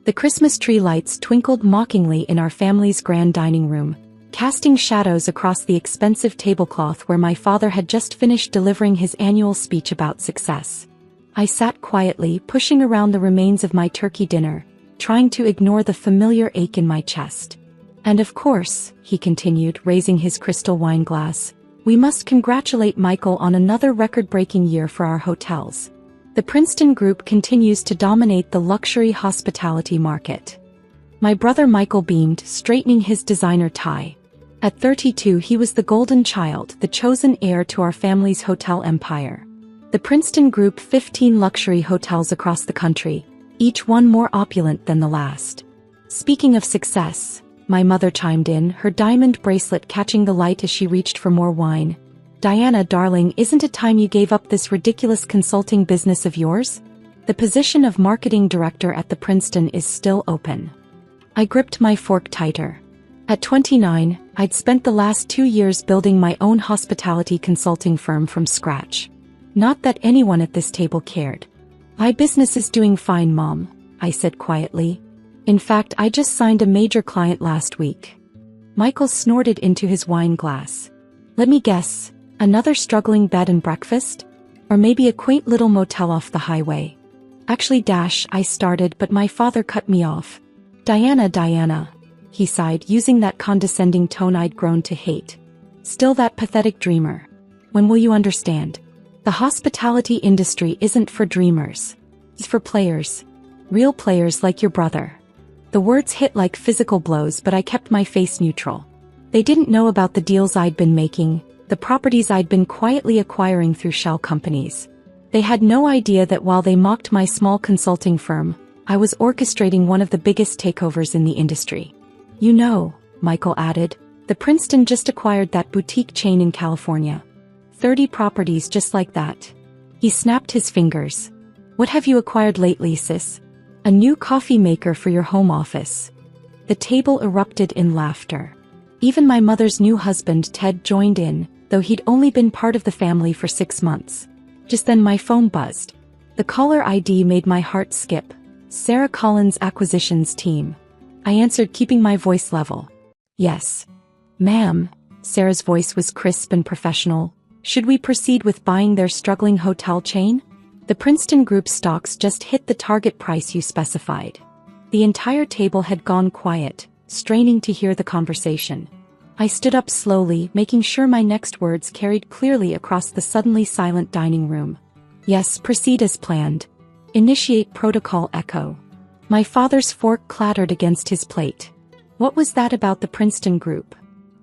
The Christmas tree lights twinkled mockingly in our family's grand dining room, casting shadows across the expensive tablecloth where my father had just finished delivering his annual speech about success. I sat quietly, pushing around the remains of my turkey dinner, trying to ignore the familiar ache in my chest. And of course, he continued, raising his crystal wine glass, we must congratulate Michael on another record-breaking year for our hotels. The Princeton Group continues to dominate the luxury hospitality market. My brother Michael beamed, straightening his designer tie. At 32, he was the golden child, the chosen heir to our family's hotel empire. The Princeton Group 15 luxury hotels across the country, each one more opulent than the last. Speaking of success, my mother chimed in, her diamond bracelet catching the light as she reached for more wine. Diana, darling, isn't it time you gave up this ridiculous consulting business of yours? The position of marketing director at the Princeton is still open. I gripped my fork tighter. At 29, I'd spent the last 2 years building my own hospitality consulting firm from scratch. Not that anyone at this table cared. My business is doing fine, Mom, I said quietly. In fact, I just signed a major client last week. Michael snorted into his wine glass. Let me guess. Another struggling bed and breakfast? Or maybe a quaint little motel off the highway? Actually, I started, but my father cut me off. Diana, he sighed, using that condescending tone I'd grown to hate. Still that pathetic dreamer. When will you understand? The hospitality industry isn't for dreamers. It's for players. Real players like your brother. The words hit like physical blows, but I kept my face neutral. They didn't know about the deals I'd been making, the properties I'd been quietly acquiring through shell companies. They had no idea that while they mocked my small consulting firm, I was orchestrating one of the biggest takeovers in the industry. You know, Michael added, the Princeton just acquired that boutique chain in California. 30 properties just like that. He snapped his fingers. What have you acquired lately, sis? A new coffee maker for your home office. The table erupted in laughter. Even my mother's new husband, Ted, joined in, though he'd only been part of the family for 6 months. Just then my phone buzzed. The caller ID made my heart skip. Sarah Collins' acquisitions team. I answered, keeping my voice level. Yes. Ma'am. Sarah's voice was crisp and professional. Should we proceed with buying their struggling hotel chain? The Princeton Group stocks just hit the target price you specified. The entire table had gone quiet, straining to hear the conversation. I stood up slowly, making sure my next words carried clearly across the suddenly silent dining room. Yes, proceed as planned. Initiate protocol echo. My father's fork clattered against his plate. What was that about the Princeton Group?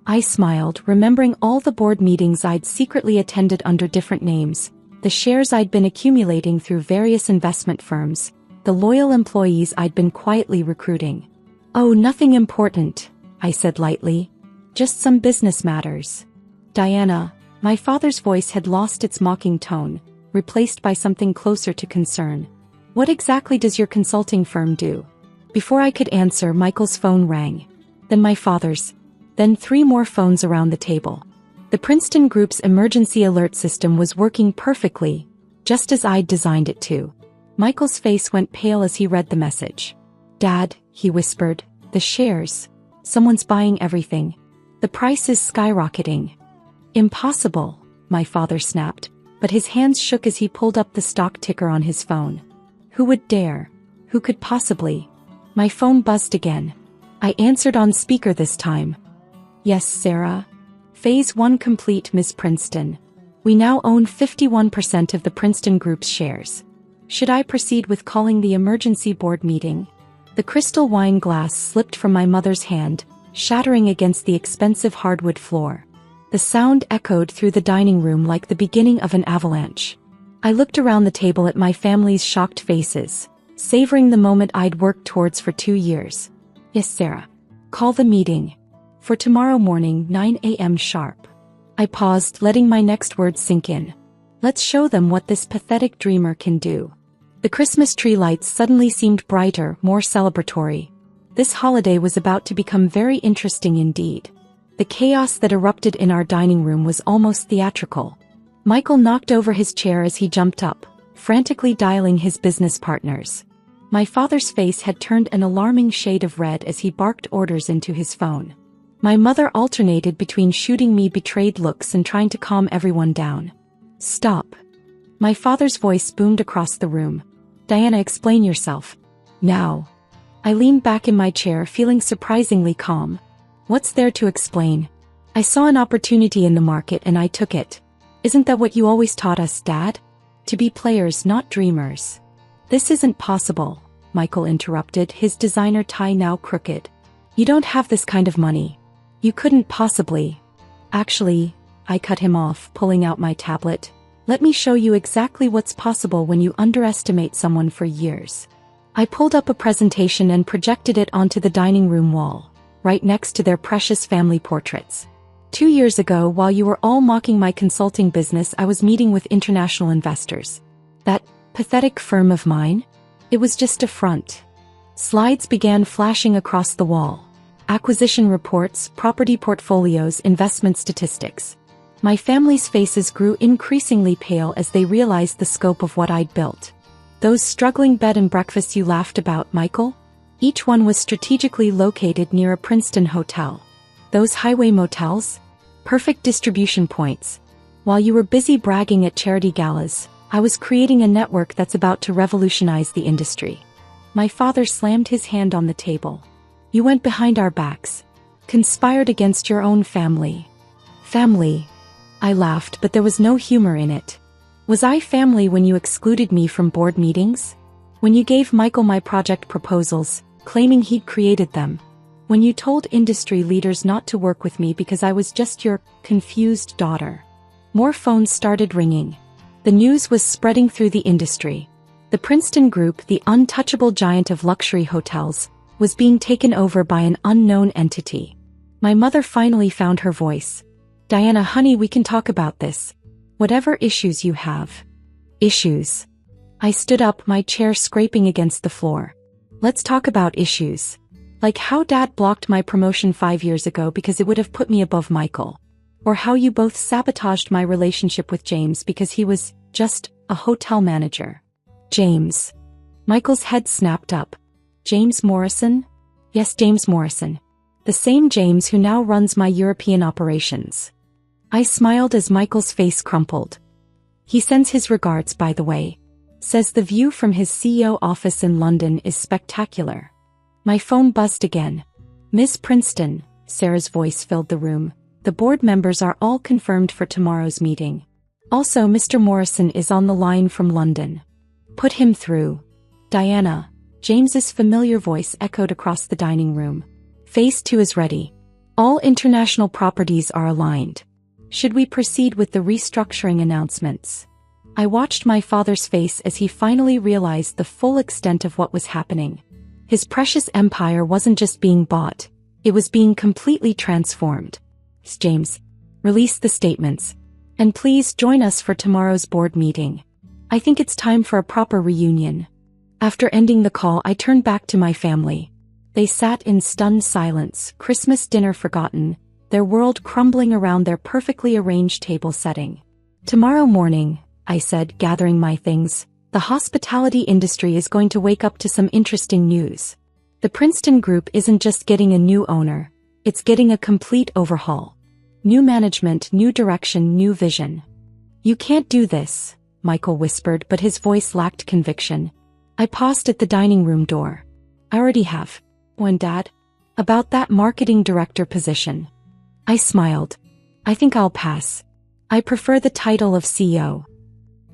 I smiled, remembering all the board meetings I'd secretly attended under different names, the shares I'd been accumulating through various investment firms, the loyal employees I'd been quietly recruiting. Oh, nothing important, I said lightly. Just some business matters. Diana, my father's voice had lost its mocking tone, replaced by something closer to concern. What exactly does your consulting firm do? Before I could answer, Michael's phone rang. Then my father's. Then 3 more phones around the table. The Princeton Group's emergency alert system was working perfectly, just as I'd designed it to. Michael's face went pale as he read the message. Dad, he whispered, the shares. Someone's buying everything. The price is skyrocketing. Impossible, my father snapped, but his hands shook as he pulled up the stock ticker on his phone. Who would dare? Who could possibly? My phone buzzed again. I answered on speaker this time. Yes, Sarah. Phase 1 complete, Miss Princeton. We now own 51% of the Princeton Group's shares. Should I proceed with calling the emergency board meeting? The crystal wine glass slipped from my mother's hand, shattering against the expensive hardwood floor. The sound echoed through the dining room like the beginning of an avalanche. I looked around the table at my family's shocked faces, savoring the moment I'd worked towards for 2 years. Yes, Sarah. Call the meeting. For tomorrow morning, 9 a.m. sharp. I paused, letting my next words sink in. Let's show them what this pathetic dreamer can do. The Christmas tree lights suddenly seemed brighter, more celebratory. This holiday was about to become very interesting indeed. The chaos that erupted in our dining room was almost theatrical. Michael knocked over his chair as he jumped up, frantically dialing his business partners. My father's face had turned an alarming shade of red as he barked orders into his phone. My mother alternated between shooting me betrayed looks and trying to calm everyone down. "Stop." My father's voice boomed across the room. "Diana, explain yourself. Now." I leaned back in my chair, feeling surprisingly calm. "What's there to explain? I saw an opportunity in the market and I took it. Isn't that what you always taught us, Dad? To be players, not dreamers." "This isn't possible," Michael interrupted, his designer tie now crooked. "You don't have this kind of money. You couldn't possibly." "Actually," I cut him off, pulling out my tablet. "Let me show you exactly what's possible when you underestimate someone for years." I pulled up a presentation and projected it onto the dining room wall, right next to their precious family portraits. 2 years ago, while you were all mocking my consulting business, I was meeting with international investors. That pathetic firm of mine? It was just a front. Slides began flashing across the wall. Acquisition reports, property portfolios, investment statistics. My family's faces grew increasingly pale as they realized the scope of what I'd built. Those struggling bed and breakfasts you laughed about, Michael? Each one was strategically located near a Princeton hotel. Those highway motels? Perfect distribution points. While you were busy bragging at charity galas, I was creating a network that's about to revolutionize the industry. My father slammed his hand on the table. "You went behind our backs. Conspired against your own family." "Family?" I laughed, but there was no humor in it. "Was I family when you excluded me from board meetings? When you gave Michael my project proposals, claiming he'd created them? When you told industry leaders not to work with me because I was just your confused daughter?" More phones started ringing. The news was spreading through the industry. The Princeton Group, the untouchable giant of luxury hotels, was being taken over by an unknown entity. My mother finally found her voice. "Diana, honey, we can talk about this. Whatever issues you have." "Issues?" I stood up, my chair scraping against the floor. "Let's talk about issues. Like how Dad blocked my promotion 5 years ago because it would have put me above Michael. Or how you both sabotaged my relationship with James because he was just a hotel manager." "James." Michael's head snapped up. "James Morrison?" "Yes, James Morrison. The same James who now runs my European operations." I smiled as Michael's face crumpled. "He sends his regards, by the way. Says the view from his CEO office in London is spectacular." My phone buzzed again. "Miss Princeton," Sarah's voice filled the room. "The board members are all confirmed for tomorrow's meeting. Also, Mr. Morrison is on the line from London." "Put him through." "Diana." James's familiar voice echoed across the dining room. "Phase 2 is ready. All international properties are aligned. Should we proceed with the restructuring announcements?" I watched my father's face as he finally realized the full extent of what was happening. His precious empire wasn't just being bought, it was being completely transformed. "James, release the statements. And please join us for tomorrow's board meeting. I think it's time for a proper reunion." After ending the call, I turned back to my family. They sat in stunned silence, Christmas dinner forgotten, their world crumbling around their perfectly arranged table setting. "Tomorrow morning," I said, gathering my things, "the hospitality industry is going to wake up to some interesting news. The Princeton Group isn't just getting a new owner, it's getting a complete overhaul. New management, new direction, new vision." "You can't do this," Michael whispered, but his voice lacked conviction. I paused at the dining room door. "I already have. When, Dad?" "About that marketing director position." I smiled. "I think I'll pass. I prefer the title of CEO."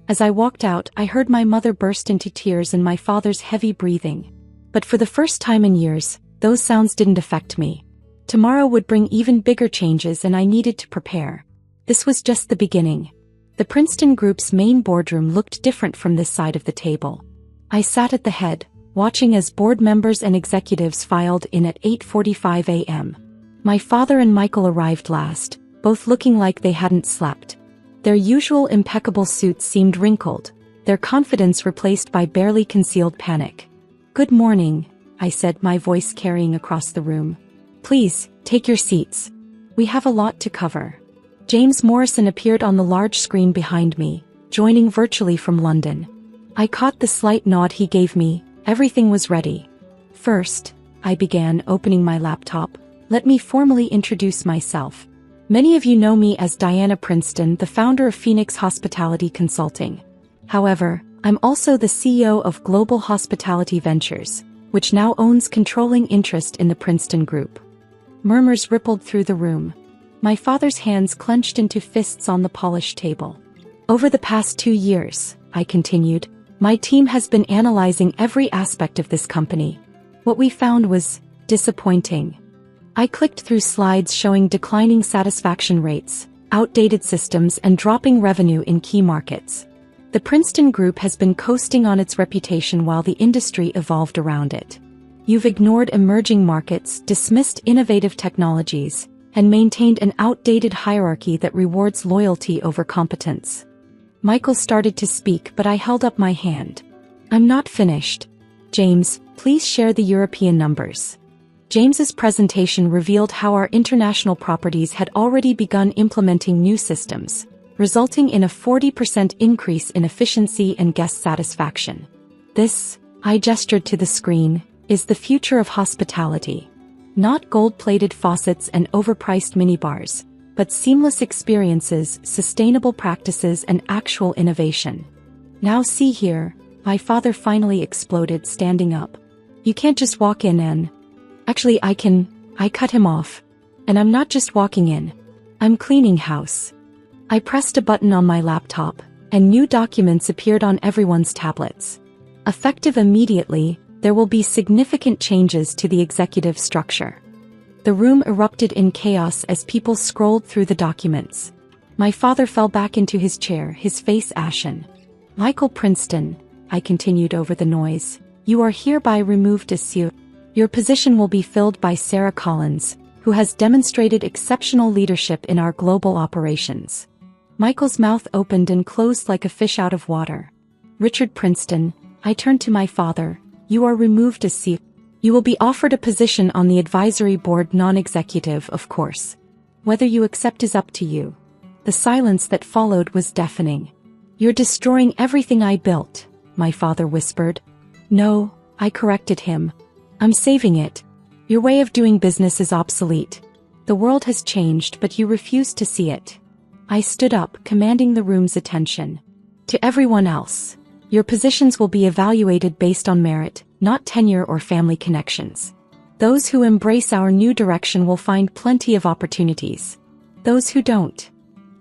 As I walked out, I heard my mother burst into tears and my father's heavy breathing. But for the first time in years, those sounds didn't affect me. Tomorrow would bring even bigger changes and I needed to prepare. This was just the beginning. The Princeton Group's main boardroom looked different from this side of the table. I sat at the head, watching as board members and executives filed in at 8:45 a.m. My father and Michael arrived last, both looking like they hadn't slept. Their usual impeccable suits seemed wrinkled, their confidence replaced by barely concealed panic. "Good morning," I said, my voice carrying across the room. "Please, take your seats. We have a lot to cover." James Morrison appeared on the large screen behind me, joining virtually from London. I caught the slight nod he gave me, Everything was ready. First, I began opening my laptop. Let me formally introduce myself. Many of you know me as Diana Princeton, the founder of Phoenix Hospitality Consulting. However, I'm also the CEO of Global Hospitality Ventures, which now owns controlling interest in the Princeton Group. Murmurs rippled through the room. My father's hands clenched into fists on the polished table. Over the past 2 years, I continued, my team has been analyzing every aspect of this company. What we found was disappointing. I clicked through slides showing declining satisfaction rates, outdated systems, and dropping revenue in key markets. The Princeton Group has been coasting on its reputation while the industry evolved around it. You've ignored emerging markets, dismissed innovative technologies, and maintained an outdated hierarchy that rewards loyalty over competence. Michael started to speak, but I held up my hand. I'm not finished. James, please share the European numbers. James's presentation revealed how our international properties had already begun implementing new systems, resulting in a 40% increase in efficiency and guest satisfaction. This, I gestured to the screen, is the future of hospitality. Not gold-plated faucets and overpriced minibars, but seamless experiences, sustainable practices, and actual innovation. Now see here, my father finally exploded, standing up. You can't just walk in and... Actually, I cut him off. And I'm not just walking in. I'm cleaning house. I pressed a button on my laptop, and new documents appeared on everyone's tablets. Effective immediately, there will be significant changes to the executive structure. The room erupted in chaos as people scrolled through the documents. My father fell back into his chair, his face ashen. Michael Princeton, I continued over the noise, you are hereby removed as CEO. Your position will be filled by Sarah Collins, who has demonstrated exceptional leadership in our global operations. Michael's mouth opened and closed like a fish out of water. Richard Princeton, I turned to my father, you are removed as CEO. You will be offered a position on the advisory board, non-executive, of course. Whether you accept is up to you. The silence that followed was deafening. You're destroying everything I built, my father whispered. No, I corrected him. I'm saving it. Your way of doing business is obsolete. The world has changed, but you refuse to see it. I stood up, commanding the room's attention. To everyone else, your positions will be evaluated based on merit, not tenure or family connections. Those who embrace our new direction will find plenty of opportunities. Those who don't.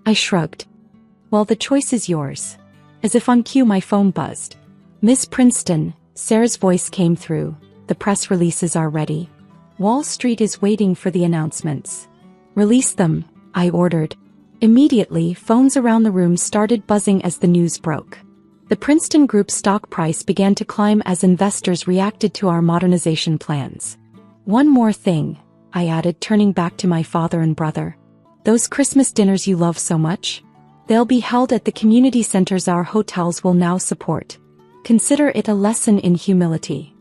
I shrugged. Well, the choice is yours. As if on cue, my phone buzzed. Miss Princeton, Sarah's voice came through. The press releases are ready. Wall Street is waiting for the announcements. Release them, I ordered. Immediately, phones around the room started buzzing as the news broke. The Princeton Group's stock price began to climb as investors reacted to our modernization plans. One more thing, I added, turning back to my father and brother. Those Christmas dinners you love so much? They'll be held at the community centers our hotels will now support. Consider it a lesson in humility.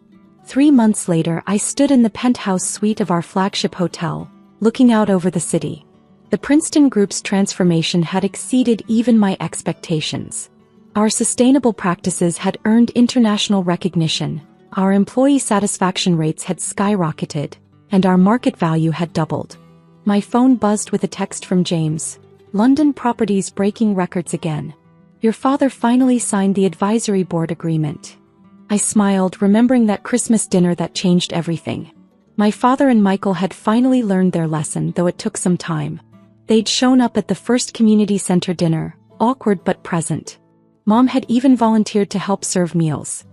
3 months later, I stood in the penthouse suite of our flagship hotel, looking out over the city. The Princeton Group's transformation had exceeded even my expectations. Our sustainable practices had earned international recognition, our employee satisfaction rates had skyrocketed, and our market value had doubled. My phone buzzed with a text from James. London properties breaking records again. Your father finally signed the advisory board agreement. I smiled, remembering that Christmas dinner that changed everything. My father and Michael had finally learned their lesson, though it took some time. They'd shown up at the first community center dinner, awkward but present. Mom had even volunteered to help serve meals.